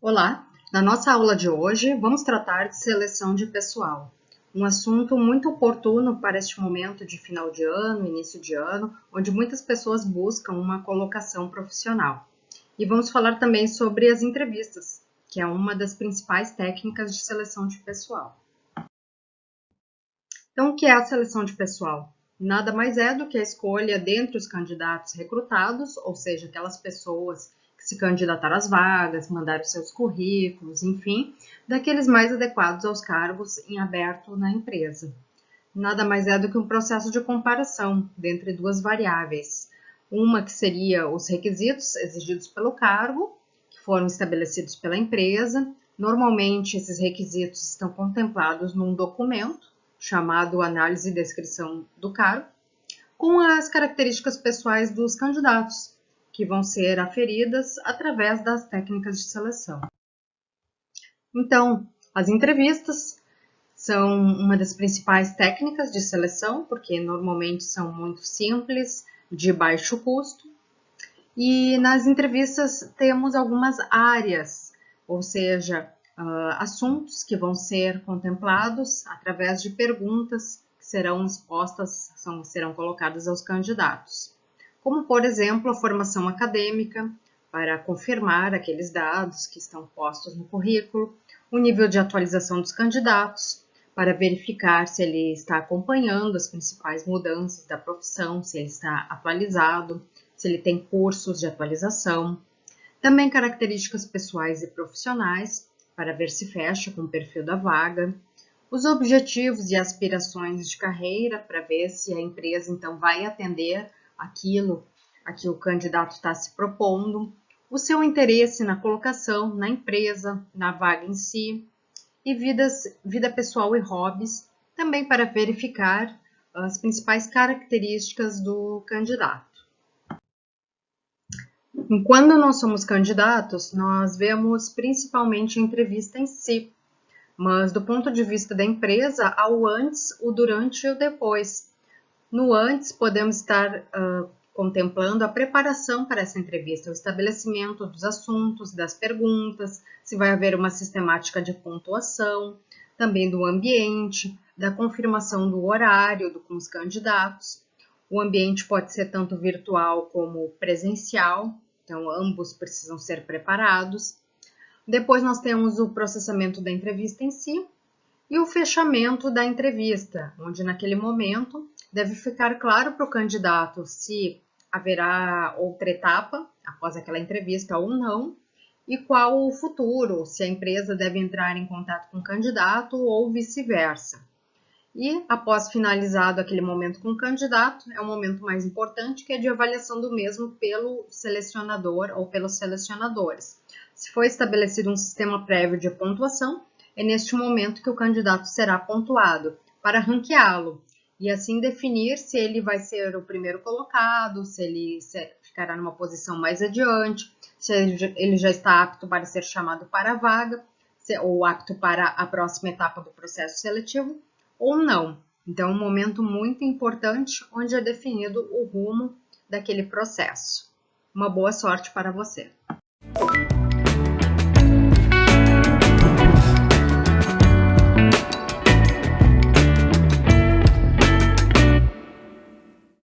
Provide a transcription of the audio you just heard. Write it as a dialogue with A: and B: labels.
A: Olá! Na nossa aula de hoje, vamos tratar de seleção de pessoal, um assunto muito oportuno para este momento de final de ano, início de ano, onde muitas pessoas buscam uma colocação profissional. E vamos falar também sobre as entrevistas, que é uma das principais técnicas de seleção de pessoal. Então, o que é a seleção de pessoal? Nada mais é do que a escolha dentre os candidatos recrutados, ou seja, aquelas pessoas que se candidataram às vagas, mandaram seus currículos, enfim, daqueles mais adequados aos cargos em aberto na empresa. Nada mais é do que um processo de comparação dentre duas variáveis. Uma que seria os requisitos exigidos pelo cargo, que foram estabelecidos pela empresa. Normalmente, esses requisitos estão contemplados num documento, chamado Análise e Descrição do Cargo, com as características pessoais dos candidatos, que vão ser aferidas através das técnicas de seleção. Então, as entrevistas são uma das principais técnicas de seleção, porque normalmente são muito simples, de baixo custo, e nas entrevistas temos algumas áreas, ou seja, assuntos que vão ser contemplados através de perguntas que serão expostas, serão colocadas aos candidatos. Como, por exemplo, a formação acadêmica, para confirmar aqueles dados que estão postos no currículo, o nível de atualização dos candidatos, para verificar se ele está acompanhando as principais mudanças da profissão, se ele está atualizado, se ele tem cursos de atualização. Também características pessoais e profissionais, para ver se fecha com o perfil da vaga, os objetivos e aspirações de carreira, para ver se a empresa então vai atender aquilo a que o candidato está se propondo, o seu interesse na colocação, na empresa, na vaga em si, e vida pessoal e hobbies, também para verificar as principais características do candidato. Quando nós somos candidatos, nós vemos principalmente a entrevista em si, mas do ponto de vista da empresa, há o antes, o durante e o depois. No antes, podemos estar contemplando a preparação para essa entrevista, o estabelecimento dos assuntos, das perguntas, se vai haver uma sistemática de pontuação, também do ambiente, da confirmação do horário com os candidatos. O ambiente pode ser tanto virtual como presencial, então ambos precisam ser preparados. Depois nós temos o processamento da entrevista em si e o fechamento da entrevista, onde naquele momento deve ficar claro para o candidato se haverá outra etapa após aquela entrevista ou não, e qual o futuro, se a empresa deve entrar em contato com o candidato ou vice-versa. E após finalizado aquele momento com o candidato, é o momento mais importante, que é de avaliação do mesmo pelo selecionador ou pelos selecionadores. Se for estabelecido um sistema prévio de pontuação, é neste momento que o candidato será pontuado para ranqueá-lo e assim definir se ele vai ser o primeiro colocado, se ele ficará numa posição mais adiante, se ele já está apto para ser chamado para a vaga, ou apto para a próxima etapa do processo seletivo, ou não. Então, é um momento muito importante onde é definido o rumo daquele processo. Uma boa sorte para você!